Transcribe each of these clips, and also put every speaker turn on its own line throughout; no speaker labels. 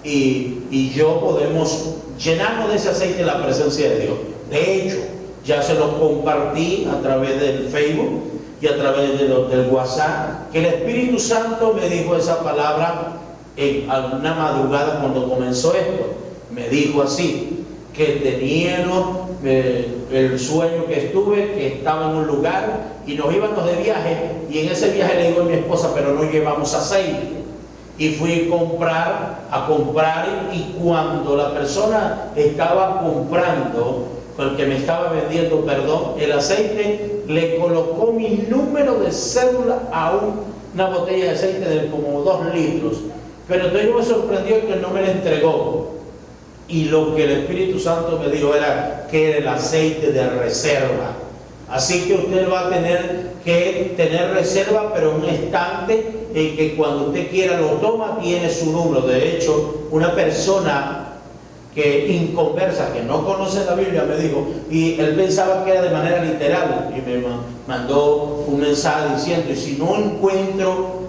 y yo podemos llenarnos de ese aceite en la presencia de Dios. De hecho, ya se lo compartí a través del Facebook y a través del WhatsApp, que el Espíritu Santo me dijo esa palabra en una madrugada cuando comenzó esto. Me dijo así, que teníamos el sueño que estuve, que estaba en un lugar y nos íbamos de viaje, y en ese viaje le digo a mi esposa, pero no llevamos aceite. Y fui a comprar, y cuando la persona estaba comprando, el que me estaba vendiendo, perdón, el aceite, le colocó mi número de cédula a una botella de aceite de como 2 litros. Pero entonces me sorprendió que no me la entregó. Y lo que el Espíritu Santo me dijo era que era el aceite de reserva. Así que usted va a tener que tener reserva, pero en un estante en que cuando usted quiera lo toma, tiene su número. De hecho, una persona que inconversa, que no conoce la Biblia, me dijo, y él pensaba que era de manera literal, y me mandó un mensaje diciendo, y si no encuentro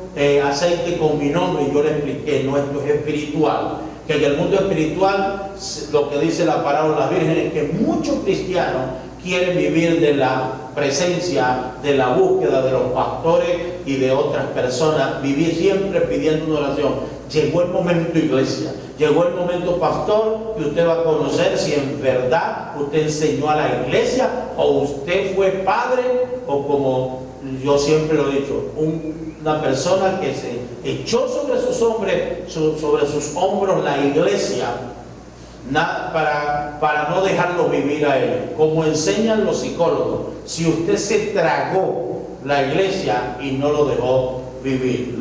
aceite con mi nombre, y yo le expliqué, no, esto es espiritual, que en el mundo espiritual, lo que dice la parábola de las vírgenes, es que muchos cristianos quieren vivir de la presencia, de la búsqueda de los pastores y de otras personas, vivir siempre pidiendo una oración. Llegó el momento, iglesia, llegó el momento, pastor, que usted va a conocer si en verdad usted enseñó a la iglesia, o usted fue padre, o como yo siempre lo he dicho, una persona que se echó sobre sus hombros la iglesia, para no dejarlo vivir a él. Como enseñan los psicólogos, si usted se tragó la iglesia y no lo dejó vivir.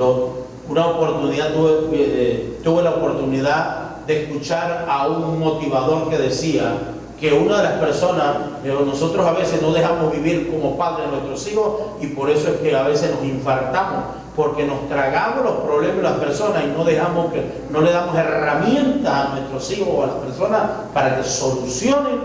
Una oportunidad, tuve la oportunidad de escuchar a un motivador que decía que una de las personas, nosotros a veces no dejamos vivir como padres a nuestros hijos, y por eso es que a veces nos infartamos, porque nos tragamos los problemas de las personas y no le damos herramientas a nuestros hijos o a las personas para que solucionen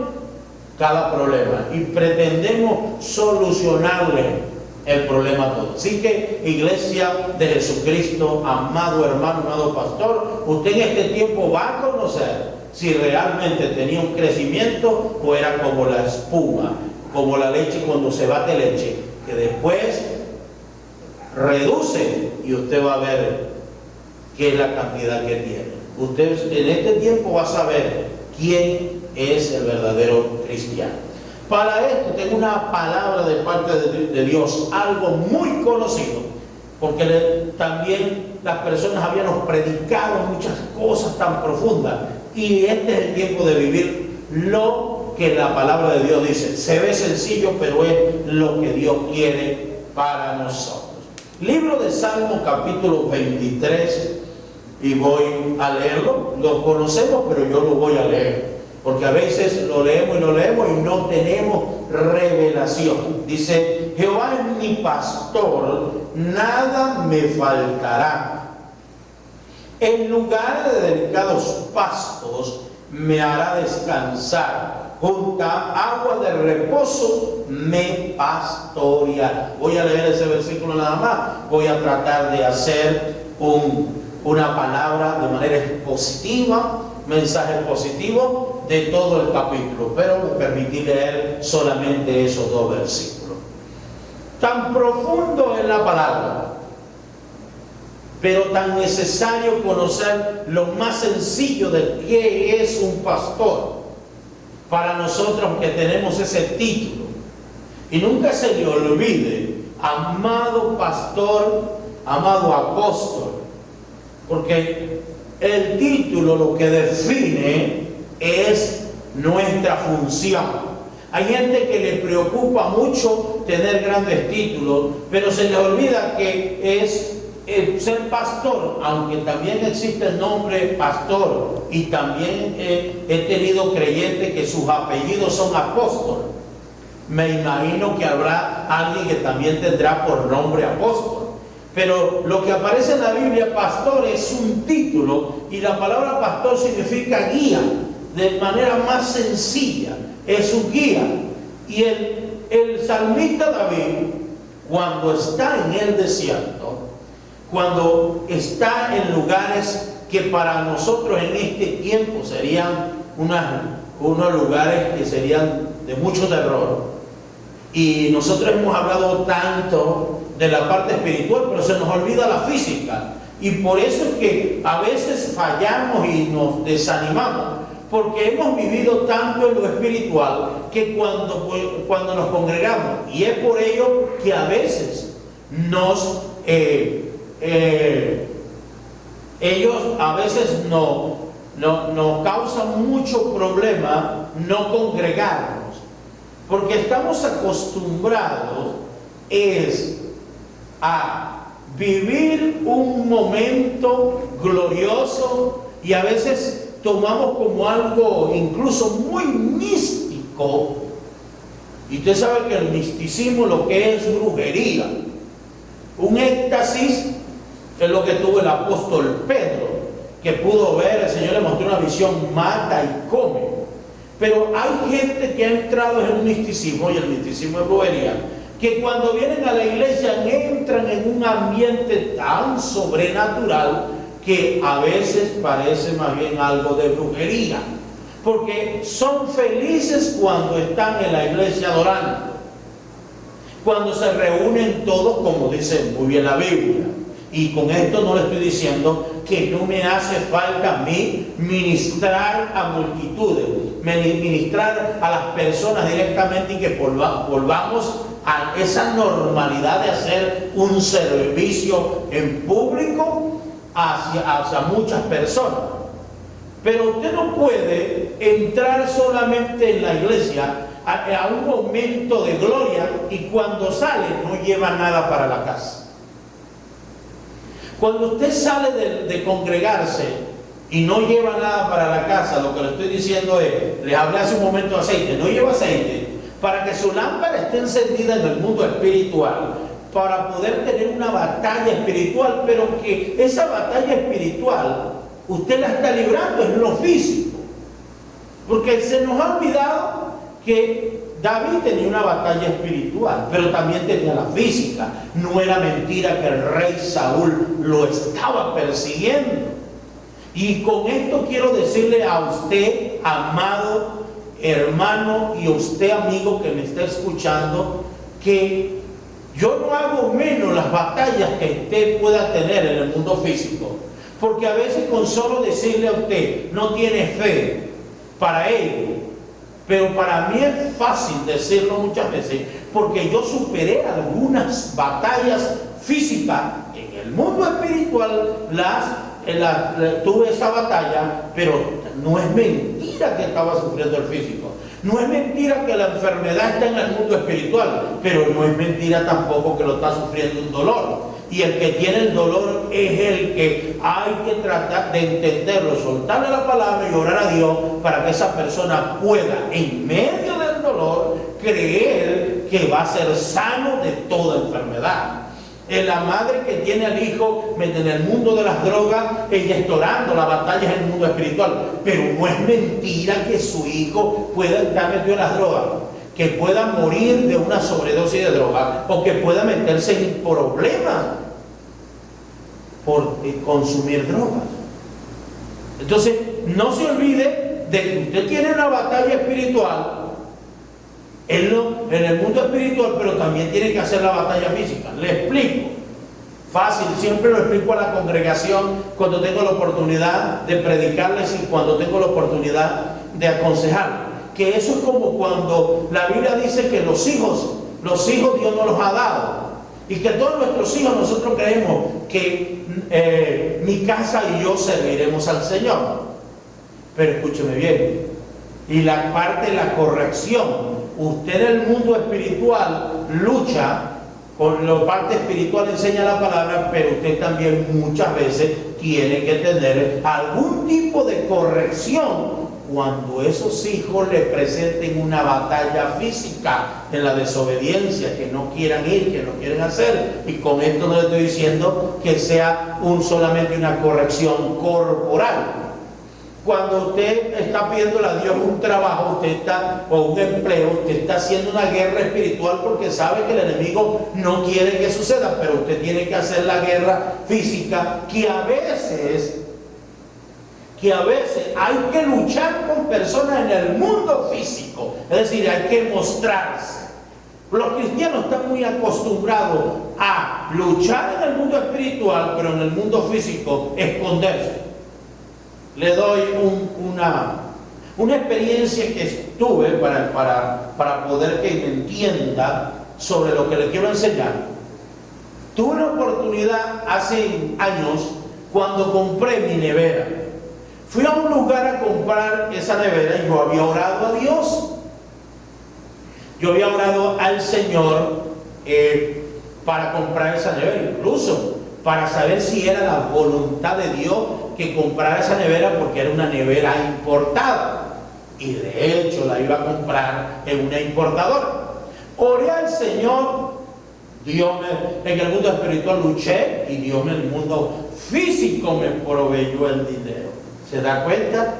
cada problema, y pretendemos solucionarle el problema todo. Así que, iglesia de Jesucristo, amado hermano, amado pastor, usted en este tiempo va a conocer si realmente tenía un crecimiento o era como la espuma, como la leche cuando se bate leche, que después reduce y usted va a ver qué es la cantidad que tiene. Usted en este tiempo va a saber quién es el verdadero cristiano. Para esto tengo una palabra de parte de Dios, algo muy conocido, porque también las personas habíamos predicado muchas cosas tan profundas, y este es el tiempo de vivir lo que la palabra de Dios dice. Se ve sencillo, pero es lo que Dios quiere para nosotros. Libro de Salmo, capítulo 23, y voy a leerlo. Lo conocemos, pero yo lo voy a leer, porque a veces lo leemos y no tenemos revelación. Dice: Jehová es mi pastor, nada me faltará. En lugares de delicados pastos me hará descansar, junto a agua de reposo me pastoreará. Voy a leer ese versículo nada más. Voy a tratar de hacer una palabra de manera expositiva, mensaje positivo de todo el capítulo, pero me permití leer solamente esos 2 versículos. Tan profundo es la palabra, pero tan necesario conocer lo más sencillo de qué es un pastor para nosotros que tenemos ese título. Y nunca se le olvide, amado pastor, amado apóstol, porque el título lo que define es nuestra función. Hay gente que le preocupa mucho tener grandes títulos, pero se le olvida que es ser pastor, aunque también existe el nombre pastor, y también he tenido creyentes que sus apellidos son apóstol. Me imagino que habrá alguien que también tendrá por nombre apóstol. Pero lo que aparece en la Biblia, pastor, es un título, y la palabra pastor significa guía, de manera más sencilla, es un guía. Y el salmista David, cuando está en el desierto, cuando está en lugares que para nosotros en este tiempo serían unos lugares que serían de mucho terror. Y nosotros hemos hablado tanto de la parte espiritual, pero se nos olvida la física. Y por eso es que a veces fallamos y nos desanimamos, porque hemos vivido tanto en lo espiritual que cuando nos congregamos, y es por ello que a veces nos ellos a veces nos causan mucho problema no congregarnos, porque estamos acostumbrados a vivir un momento glorioso, y a veces tomamos como algo incluso muy místico. Y usted sabe que el misticismo lo que es brujería, un éxtasis es lo que tuvo el apóstol Pedro, que pudo ver, el Señor le mostró una visión, mata y come. Pero hay gente que ha entrado en un misticismo, y el misticismo es brujería, que cuando vienen a la iglesia entran en un ambiente tan sobrenatural que a veces parece más bien algo de brujería, porque son felices cuando están en la iglesia adorando, cuando se reúnen todos, como dice muy bien la Biblia. Y con esto no le estoy diciendo que no me hace falta a mí ministrar a multitudes, ministrar a las personas directamente, y que volvamos a esa normalidad de hacer un servicio en público hacia muchas personas. Pero usted no puede entrar solamente en la iglesia a un momento de gloria y cuando sale no lleva nada para la casa. Cuando usted sale de congregarse y no lleva nada para la casa, lo que le estoy diciendo es, les hablé hace un momento de aceite, no lleva aceite, para que su lámpara esté encendida en el mundo espiritual, para poder tener una batalla espiritual, pero que esa batalla espiritual usted la está librando en lo físico, porque se nos ha olvidado que David tenía una batalla espiritual, pero también tenía la física. No era mentira que el rey Saúl lo estaba persiguiendo. Y con esto quiero decirle a usted, amado hermano, y a usted, amigo que me está escuchando, que yo no hago menos las batallas que usted pueda tener en el mundo físico, porque a veces con solo decirle a usted no tiene fe para ello. Pero para mí es fácil decirlo muchas veces, porque yo superé algunas batallas físicas en el mundo espiritual, tuve esa batalla, pero no es mentira que estaba sufriendo el físico. No es mentira que la enfermedad está en el mundo espiritual, pero no es mentira tampoco que lo está sufriendo un dolor. Y el que tiene el dolor es el que hay que tratar de entenderlo, soltarle la palabra y orar a Dios para que esa persona pueda, en medio del dolor, creer que va a ser sano de toda enfermedad. La madre que tiene al hijo en el mundo de las drogas, ella está orando, la batalla es en el mundo espiritual, pero no es mentira que su hijo pueda estar metido en las drogas, que pueda morir de una sobredosis de droga, o que pueda meterse en problemas por consumir drogas. Entonces, no se olvide de que usted tiene una batalla espiritual en el mundo espiritual, pero también tiene que hacer la batalla física. Le explico. Fácil, siempre lo explico a la congregación cuando tengo la oportunidad de predicarles y cuando tengo la oportunidad de aconsejar. Que eso es como cuando la Biblia dice que los hijos Dios nos los ha dado, y que todos nuestros hijos nosotros creemos que mi casa y yo serviremos al Señor. Pero escúcheme bien, y la parte de la corrección, usted en el mundo espiritual lucha con la parte espiritual, enseña la palabra, pero usted también muchas veces tiene que tener algún tipo de corrección cuando esos hijos le presenten una batalla física en la desobediencia, que no quieran ir, que no quieren hacer. Y con esto no le estoy diciendo que sea solamente una corrección corporal. Cuando usted está pidiéndole a Dios un trabajo, o un empleo, usted está haciendo una guerra espiritual porque sabe que el enemigo no quiere que suceda, pero usted tiene que hacer la guerra física, que a veces que a veces hay que luchar con personas en el mundo físico, es decir, hay que mostrarse. Los cristianos están muy acostumbrados a luchar en el mundo espiritual, pero en el mundo físico esconderse. Le doy una experiencia que tuve para poder que me entienda sobre lo que le quiero enseñar. Tuve una oportunidad hace años cuando compré mi nevera. Fui a un lugar a comprar esa nevera y yo había orado a Dios. Yo había orado al Señor para comprar esa nevera, incluso para saber si era la voluntad de Dios que comprara esa nevera, porque era una nevera importada. Y de hecho la iba a comprar en una importadora. Oré al Señor, en el mundo espiritual luché y Dios en el mundo físico me proveyó el dinero. ¿Se da cuenta?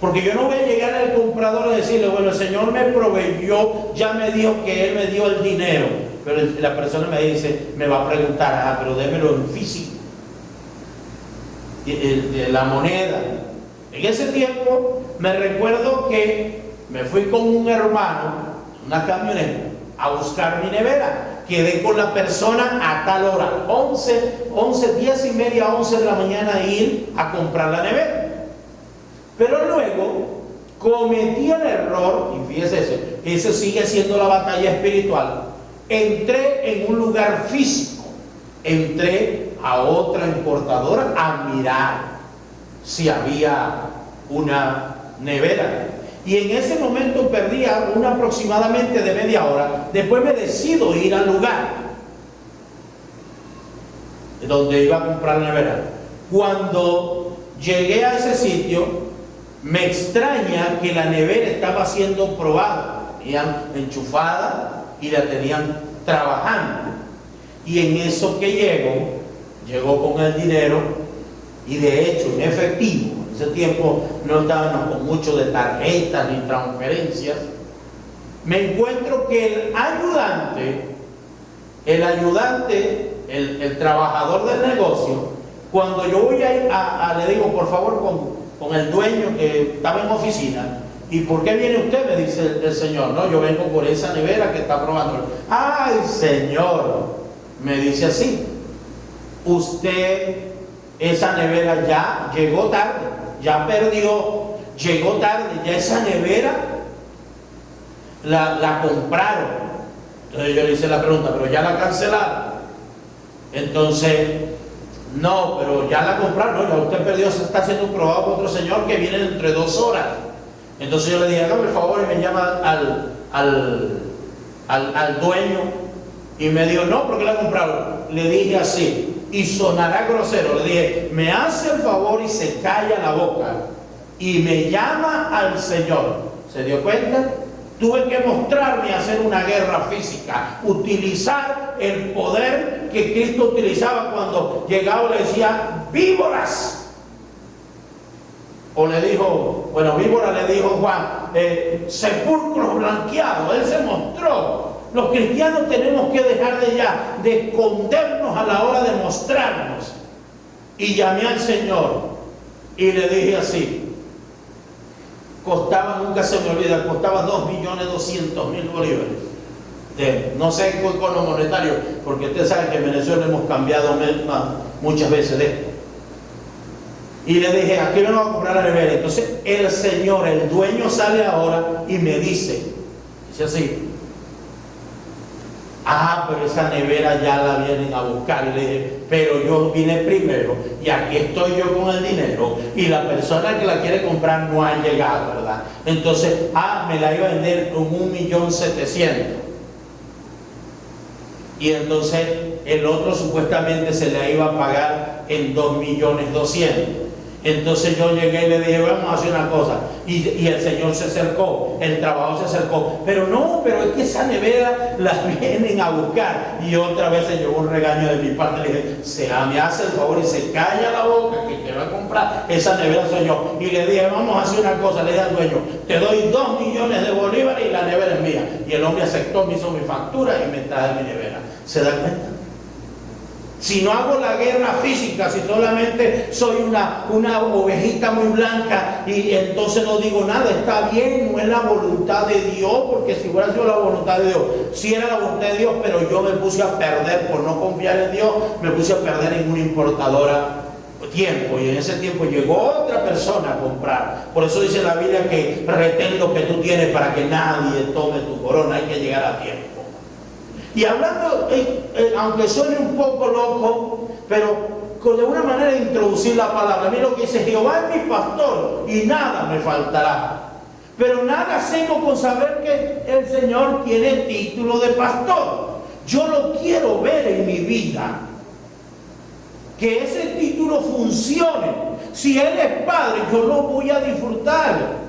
Porque yo no voy a llegar al comprador y decirle, bueno, el Señor me proveyó, ya me dijo que Él me dio el dinero. Pero la persona me va a preguntar, pero démelo en físico. La moneda. En ese tiempo me recuerdo que me fui con un hermano, una camioneta, a buscar mi nevera. Quedé con la persona a tal hora, 10:30, 11 de la mañana, a ir a comprar la nevera. Pero luego cometí el error, y fíjese, eso sigue siendo la batalla espiritual. Entré en un lugar físico, entré a otra importadora a mirar si había una nevera. Y en ese momento perdía aproximadamente de media hora. Después me decido ir al lugar donde iba a comprar la nevera. Cuando llegué a ese sitio, me extraña que la nevera estaba siendo probada. Tenían enchufada y la tenían trabajando. Y en eso que llegó con el dinero, y de hecho en efectivo. En ese tiempo no estábamos con mucho de tarjetas ni transferencias. Me encuentro que el trabajador del negocio, cuando yo voy le digo, por favor, con el dueño que estaba en oficina, ¿y por qué viene usted? Me dice el señor. No, yo vengo por esa nevera que está probando. Ay, señor, me dice así, usted, esa nevera ya llegó tarde, ya perdió, llegó tarde, ya esa nevera la compraron. Entonces yo le hice la pregunta, pero ya la cancelaron. Entonces, no, pero ya la compraron, no, ya usted perdió, se está siendo probado por otro señor que viene dentro de 2 horas. Entonces yo le dije, hágame el favor, y me llama al dueño, y me dijo, no, ¿por qué la compraron? Le dije así, y sonará grosero, le dije, me hace el favor y se calla la boca, y me llama al Señor. ¿Se dio cuenta? Tuve que mostrarme a hacer una guerra física, utilizar el poder que Cristo utilizaba cuando llegaba y le decía, víboras. O le dijo, víbora le dijo Juan, sepulcros blanqueados. Él se mostró. Los cristianos tenemos que dejar de escondernos a la hora de mostrarnos. Y llamé al Señor y le dije así, nunca se me olvida, costaba 2.200.000 bolívares. No sé con lo monetario, porque usted sabe que en Venezuela hemos cambiado muchas veces de esto. Y le dije, aquí vengo a comprar la nevera. Entonces el señor, el dueño, sale ahora y me dice así, pero esa nevera ya la vienen a buscar. Y le dije, pero yo vine primero y aquí estoy yo con el dinero y la persona que la quiere comprar no ha llegado, ¿verdad? Entonces, me la iba a vender con 1.700.000. Y entonces el otro supuestamente se la iba a pagar en 2.200.000. Entonces yo llegué y le dije, vamos a hacer una cosa. Y el señor se acercó, el trabajador se acercó. Pero es que esa nevera la vienen a buscar. Y otra vez se llevó un regaño de mi parte. Le dije, me hace el favor y se calla la boca, que te va a comprar esa nevera soy yo. Y le dije, vamos a hacer una cosa. Le dije al dueño, te doy 2 millones de bolívares y la nevera es mía. Y el hombre aceptó, me hizo mi factura y me trae mi nevera. ¿Se da cuenta? Si no hago la guerra física, si solamente soy una ovejita muy blanca y entonces no digo nada, está bien, no es la voluntad de Dios, porque si hubiera sido la voluntad de Dios, si era la voluntad de Dios, pero yo me puse a perder por no confiar en Dios, me puse a perder en una importadora tiempo, y en ese tiempo llegó otra persona a comprar. Por eso dice la Biblia que retén lo que tú tienes para que nadie tome tu corona, hay que llegar a tiempo. Y hablando, aunque suene un poco loco, pero de una manera de introducir la palabra, mira lo que dice: Jehová es mi pastor y nada me faltará. Pero nada hacemos con saber que el Señor tiene título de pastor. Yo lo quiero ver en mi vida, que ese título funcione. Si Él es Padre, yo lo voy a disfrutar.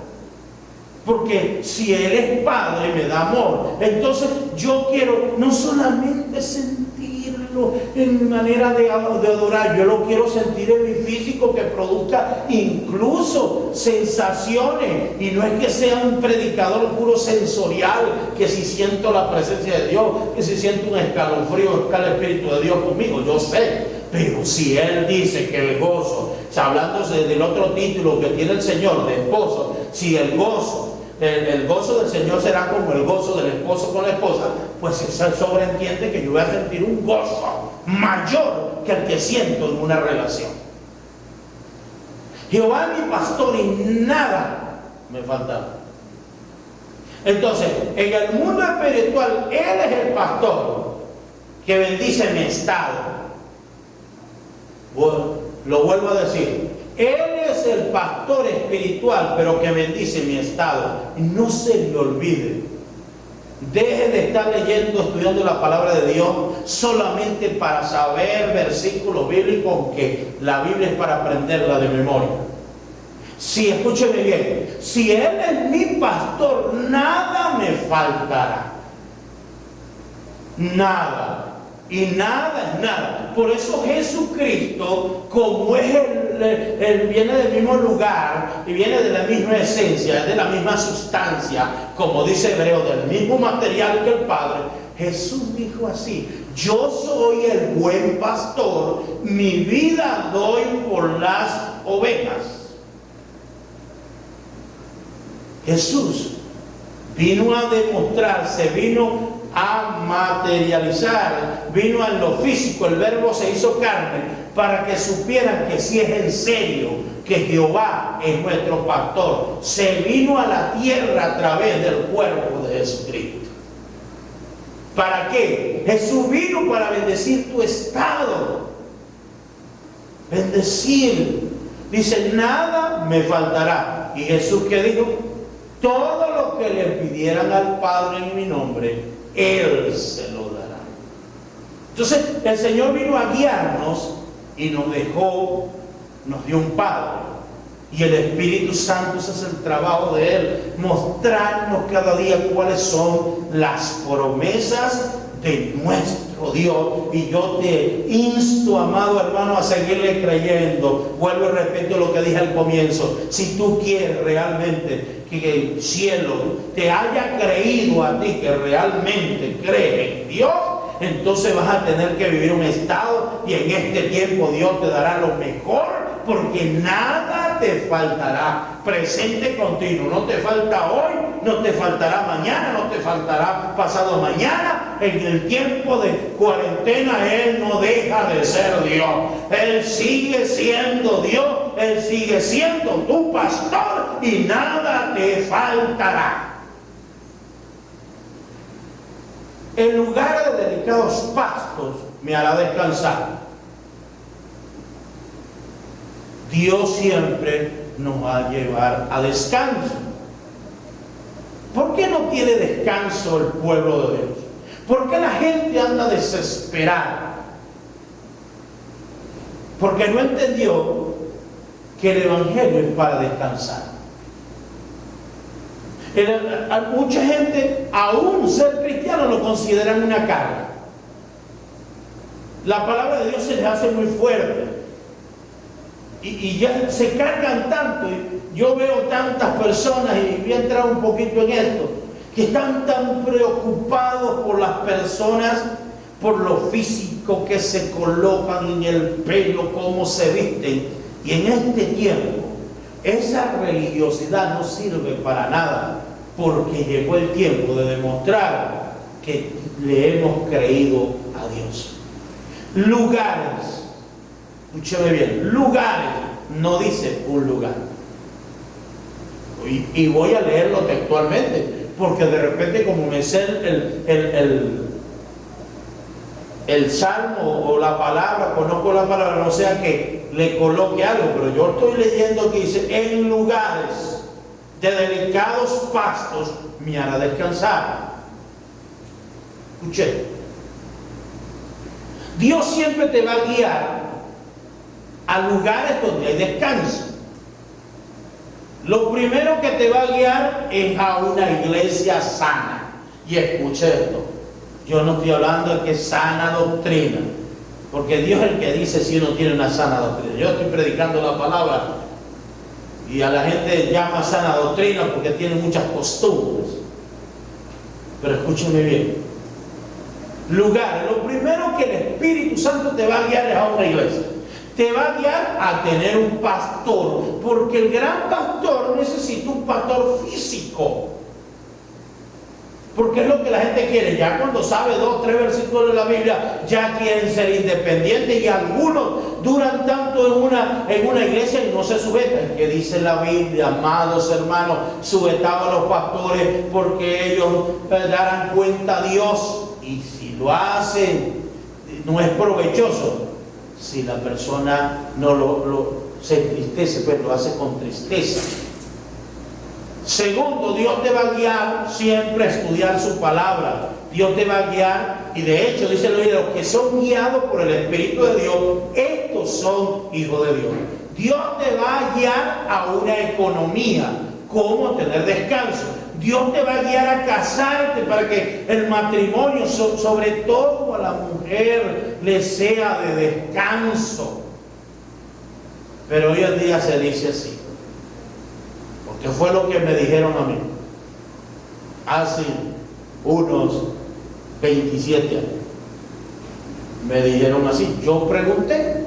Porque si Él es Padre, me da amor. Entonces yo quiero no solamente sentirlo en manera de adorar, yo lo quiero sentir en mi físico, que produzca incluso sensaciones. Y no es que sea un predicador puro sensorial, que si siento la presencia de Dios, que si siento un escalofrío, está el Espíritu de Dios conmigo, yo sé. Pero si Él dice que el gozo, hablándose del otro título que tiene el Señor de esposo, si el gozo del Señor será como el gozo del esposo con la esposa, pues eso sobreentiende que yo voy a sentir un gozo mayor que el que siento en una relación. Jehová es mi pastor y nada me faltará. Entonces, en el mundo espiritual, Él es el pastor que bendice mi estado. Bueno, lo vuelvo a decir: Él es el pastor espiritual, pero que bendice mi estado. Y no se le olvide, deje de estar leyendo, estudiando la palabra de Dios solamente para saber versículos bíblicos, que la Biblia es para aprenderla de memoria. Si, escúcheme bien, si Él es mi pastor, nada me faltará. Nada. Y nada es nada. Por eso Jesucristo, como es él viene del mismo lugar y viene de la misma esencia, de la misma sustancia, como dice Hebreo, del mismo material que el Padre, Jesús dijo así: yo soy el buen pastor, mi vida doy por las ovejas. Jesús vino a demostrarse, vino a materializar, vino en lo físico, el verbo se hizo carne, para que supieran que si es en serio, que Jehová es nuestro pastor. Se vino a la tierra a través del cuerpo de Jesucristo. ¿Para qué? Jesús vino para bendecir tu estado. Bendecir. Dice: nada me faltará. Y Jesús, ¿qué dijo? Todo lo que le pidieran al Padre en mi nombre, Él se lo dará. Entonces el Señor vino a guiarnos y nos dejó, nos dio un Padre, y el Espíritu Santo, ese es el trabajo de Él, mostrarnos cada día cuáles son las promesas de nuestro Dios. Y yo te insto, amado hermano, a seguirle creyendo. Vuelvo y repito lo que dije al comienzo: si tú quieres realmente que el cielo te haya creído a ti, que realmente crees en Dios, entonces vas a tener que vivir un estado, y en este tiempo Dios te dará lo mejor, porque nada te faltará. Presente continuo, no te falta hoy, no te faltará mañana, no te faltará pasado mañana. En el tiempo de cuarentena Él no deja de ser Dios. Él sigue siendo Dios, Él sigue siendo tu pastor, y nada te faltará. En lugares de delicados pastos me hará descansar. Dios siempre nos va a llevar a descanso. ¿Por qué no tiene descanso el pueblo de Dios? ¿Por qué la gente anda desesperada? Porque no entendió que el Evangelio es para descansar. Mucha gente, aún ser cristiano, lo consideran una carga. La palabra de Dios se les hace muy fuerte. Y ya se cargan tanto. Yo veo tantas personas, y voy a entrar un poquito en esto, que están tan preocupados por las personas, por lo físico, físico que se colocan en el pelo, cómo se visten. Y en este tiempo, esa religiosidad no sirve para nada, porque llegó el tiempo de demostrar que le hemos creído a Dios. Lugares, escúcheme bien, lugares, no dice un lugar. Y voy a leerlo textualmente, porque de repente, como me sé el salmo o la palabra, conozco la palabra, no sea que le coloque algo, pero yo estoy leyendo que dice: en lugares de delicados pastos me hará descansar. Escuché, Dios siempre te va a guiar a lugares donde hay descanso. Lo primero que te va a guiar es a una iglesia sana. Y escuche esto, yo no estoy hablando de que es sana doctrina, porque Dios es el que dice si uno tiene una sana doctrina. Yo estoy predicando la palabra y a la gente llama sana doctrina porque tiene muchas costumbres. Pero escúcheme bien, lugares, lo primero que el Espíritu Santo te va a guiar es a una iglesia. Te va a guiar a tener un pastor, porque el gran pastor necesita un pastor físico. Porque es lo que la gente quiere. Ya cuando sabe 2 o 3 versículos de la Biblia, ya quieren ser independientes, y algunos duran tanto en una iglesia y no se sujetan. Que dice la Biblia, amados hermanos, sujetados a los pastores, porque ellos darán cuenta a Dios. Y si lo hacen, no es provechoso. Si la persona no se entristece, pues lo hace con tristeza. Segundo, Dios te va a guiar siempre a estudiar su palabra. Dios te va a guiar, y de hecho dice los que son guiados por el Espíritu de Dios, estos son hijos de Dios. Dios te va a guiar a una economía, cómo tener descanso. Dios te va a guiar a casarte para que el matrimonio, sobre todo a la mujer, le sea de descanso. Pero hoy en día se dice así, porque fue lo que me dijeron a mí hace unos 27 años. Me dijeron así. Yo pregunté,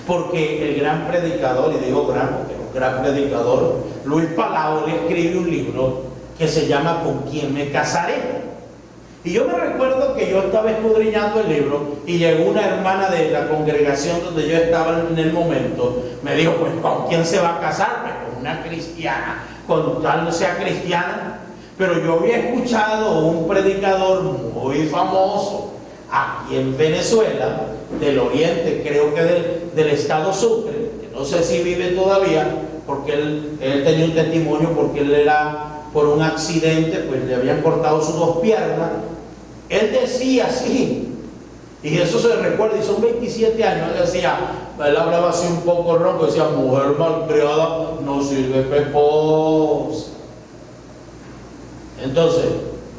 porque el gran predicador, y digo gran porque un gran predicador, Luis Palau, le escribe un libro que se llama ¿Con quién me casaré? Y yo me recuerdo que yo estaba escudriñando el libro y llegó una hermana de la congregación donde yo estaba en el momento. Me dijo: pues ¿con quién se va a casar? Pues con una cristiana, con tal no sea cristiana. Pero yo había escuchado un predicador muy famoso aquí en Venezuela, del oriente, creo que del estado Sucre, que no sé si vive todavía, porque él tenía un testimonio, porque él era, por un accidente, pues le habían cortado sus 2 piernas. Él decía así, y eso se recuerda, y son 27 años, él hablaba así un poco ronco, decía: mujer malcriada no sirve para esposa. Entonces,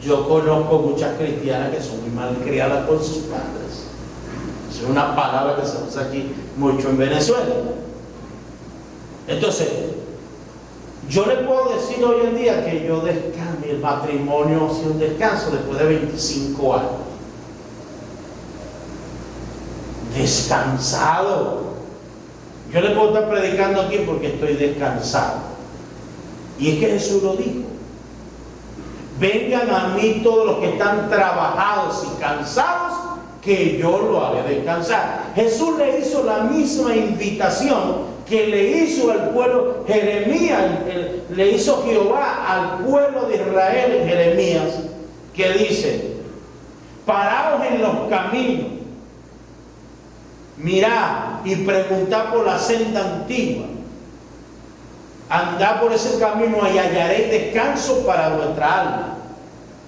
yo conozco muchas cristianas que son muy malcriadas con sus padres. Es una palabra que se usa aquí mucho en Venezuela. Entonces, yo le puedo decir hoy en día que yo descanso, el matrimonio ha sido un descanso después de 25 años. Descansado. Yo le puedo estar predicando aquí porque estoy descansado. Y es que Jesús lo dijo: vengan a mí todos los que están trabajados y cansados, que yo lo haré descansar. Jesús le hizo la misma invitación que le hizo al pueblo Jeremías, le hizo Jehová al pueblo de Israel en Jeremías, que dice: paraos en los caminos, mirad y preguntad por la senda antigua, andad por ese camino y hallaréis descanso para vuestra alma.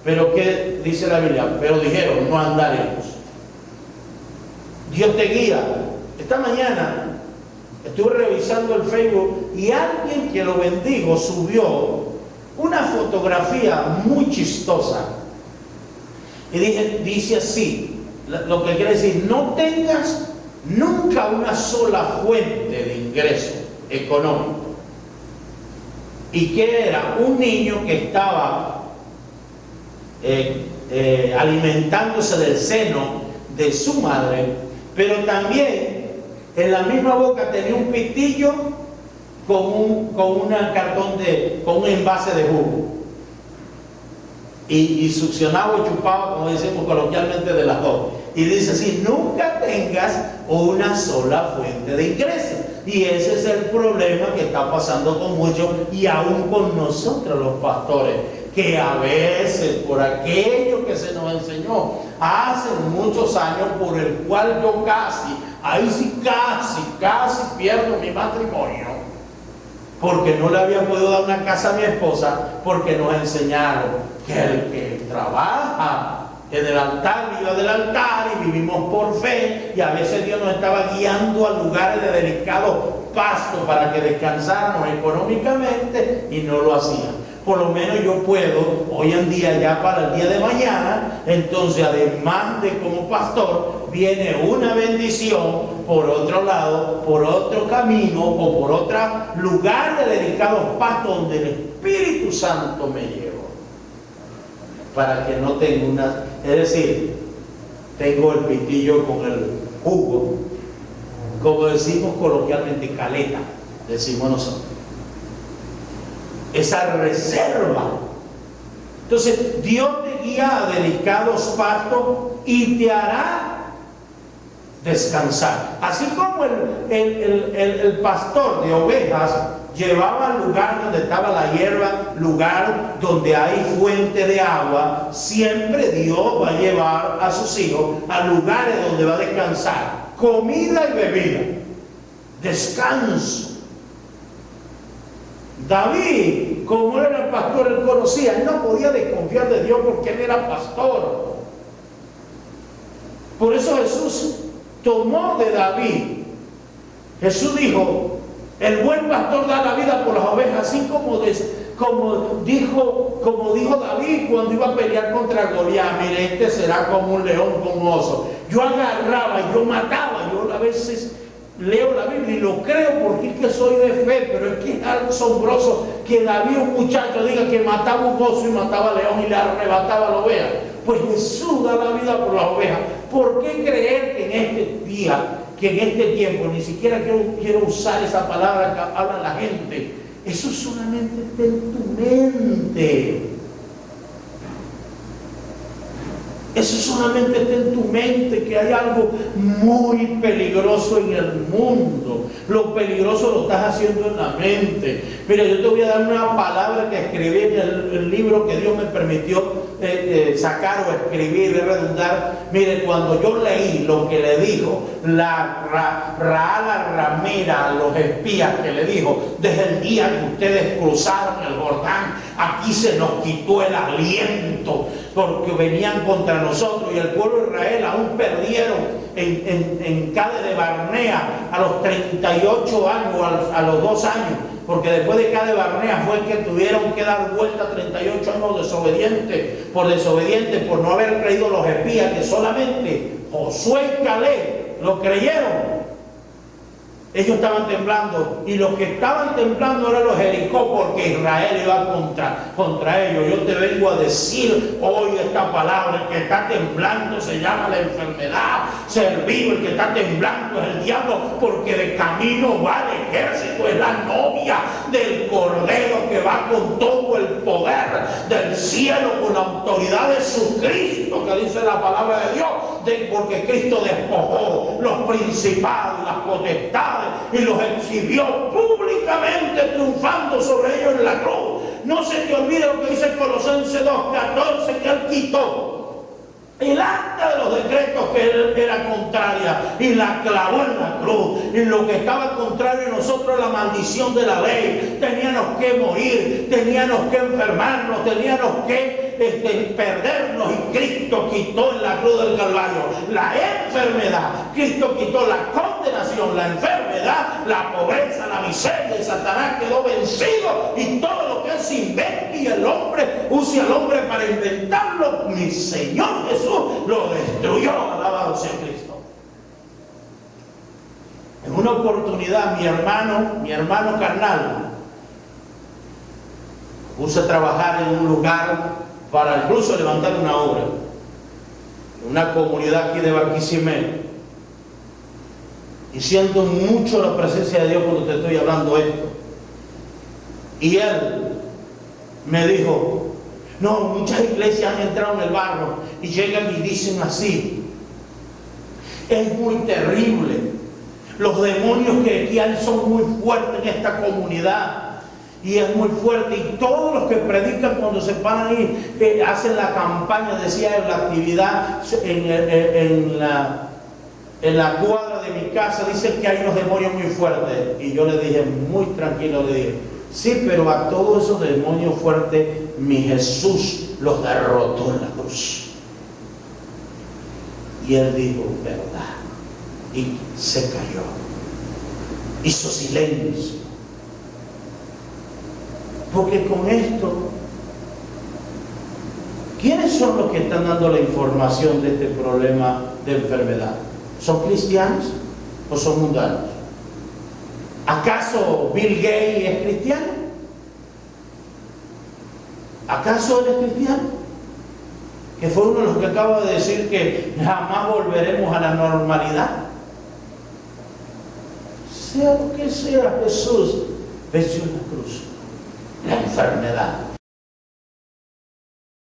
Pero ¿qué dice la Biblia? Pero dijeron: no andaremos. Dios te guía. Esta mañana estuve revisando el Facebook y alguien, que lo bendigo, subió una fotografía muy chistosa. Y dice así, lo que quiere decir: no tengas nunca una sola fuente de ingreso económico. ¿Y qué era? Un niño que estaba alimentándose del seno de su madre, pero también en la misma boca tenía un pitillo con un envase de jugo. Y succionaba o chupaba, como decimos coloquialmente, de las dos. Y dice así: nunca tengas una sola fuente de ingreso. Y ese es el problema que está pasando con muchos, y aún con nosotros los pastores, que a veces por aquello que se nos enseñó hace muchos años, por el cual yo casi pierdo mi matrimonio, porque no le había podido dar una casa a mi esposa, porque nos enseñaron que el que trabaja en el altar vive del altar, y vivimos por fe, y a veces Dios nos estaba guiando a lugares de delicado pasto para que descansáramos económicamente, y no lo hacían. Por lo menos yo puedo hoy en día, ya para el día de mañana, entonces además de como pastor, viene una bendición por otro lado, por otro camino o por otro lugar de delicados pastos donde el Espíritu Santo me llevó, para que no tenga una, es decir, tengo el pitillo con el jugo, como decimos coloquialmente, caleta, decimos nosotros, esa reserva. Entonces Dios te guía a delicados pastos y te hará descansar. Así como el pastor de ovejas llevaba al lugar donde estaba la hierba, lugar donde hay fuente de agua, siempre Dios va a llevar a sus hijos a lugares donde va a descansar, comida y bebida, descanso. David, como él era el pastor, él conocía, él no podía desconfiar de Dios porque él era pastor. Por eso Jesús tomó de David. Jesús dijo: el buen pastor da la vida por las ovejas, así como dijo David cuando iba a pelear contra Goliat: mire, este será como un león con un oso. Yo agarraba y yo mataba. Yo a veces leo la Biblia y lo creo porque es que soy de fe, pero es que es algo asombroso que David, un muchacho, diga que mataba un oso y mataba al león y le arrebataba la oveja. Pues Jesús da la vida por las ovejas. ¿Por qué creer que en este día, que en este tiempo, ni siquiera quiero usar esa palabra que habla la gente, eso solamente está en tu mente? Eso solamente está en tu mente, que hay algo muy peligroso en el mundo. Lo peligroso lo estás haciendo en la mente. Mira, yo te voy a dar una palabra que escribí en el libro que Dios me permitió sacar o escribir, de redundar. Mire, cuando yo leí lo que le dijo Raala Ramira a los espías, que le dijo: desde el día que ustedes cruzaron el Jordán, aquí se nos quitó el aliento, porque venían contra nosotros, y el pueblo de Israel aún perdieron en Cades de Barnea a los 38 años, a los 2 años, porque después de Cades de Barnea fue que tuvieron que dar vuelta 38 años desobedientes, por no haber creído los espías, que solamente Josué y Caleb lo creyeron. Ellos estaban temblando, y los que estaban temblando eran los Jericó, porque Israel iba contra ellos. Yo te vengo a decir hoy esta palabra: el que está temblando se llama la enfermedad, servil. El que está temblando es el diablo, porque de camino va el ejército, es la novia del Cordero, que va con todo el poder del cielo, con la autoridad de su Cristo, que dice la palabra de Dios, porque Cristo despojó los principados y las potestades y los exhibió públicamente, triunfando sobre ellos en la cruz. No se te olvide lo que dice Colosenses 2:14, que él quitó el acta de los decretos que era contraria y la clavó en la cruz. Y lo que estaba contrario a nosotros, la maldición de la ley, teníamos que morir, teníamos que enfermarnos, teníamos que perdernos, y Cristo quitó en la cruz del Calvario la enfermedad. Cristo quitó la condenación, la enfermedad, la pobreza, la miseria, y Satanás quedó vencido, y todo lo que él se invente y el hombre use al hombre para inventarlo, mi Señor Jesús lo destruyó. Alabado sea Cristo. En una oportunidad mi hermano carnal, puse a trabajar en un lugar para incluso levantar una obra, una comunidad aquí de Barquisimeto, y siento mucho la presencia de Dios cuando te estoy hablando esto. Y él me dijo, no, muchas iglesias han entrado en el barrio y llegan y dicen así: es muy terrible, los demonios que aquí hay son muy fuertes en esta comunidad, y es muy fuerte, y todos los que predican cuando se paran ahí, hacen la campaña, decía, en la actividad en la cuadra de mi casa, dicen que hay unos demonios muy fuertes. Y yo le dije, muy tranquilo, le dije, sí, pero a todos esos demonios fuertes mi Jesús los derrotó en la cruz. Y él dijo, verdad, y se cayó, hizo silencio, porque con esto, ¿quiénes son los que están dando la información de este problema de enfermedad? ¿Son cristianos o son mundanos? ¿Acaso Bill Gates es cristiano? ¿Acaso él es cristiano? Que fue uno de los que acaba de decir que jamás volveremos a la normalidad. Sea lo que sea, Jesús venció en la cruz la enfermedad.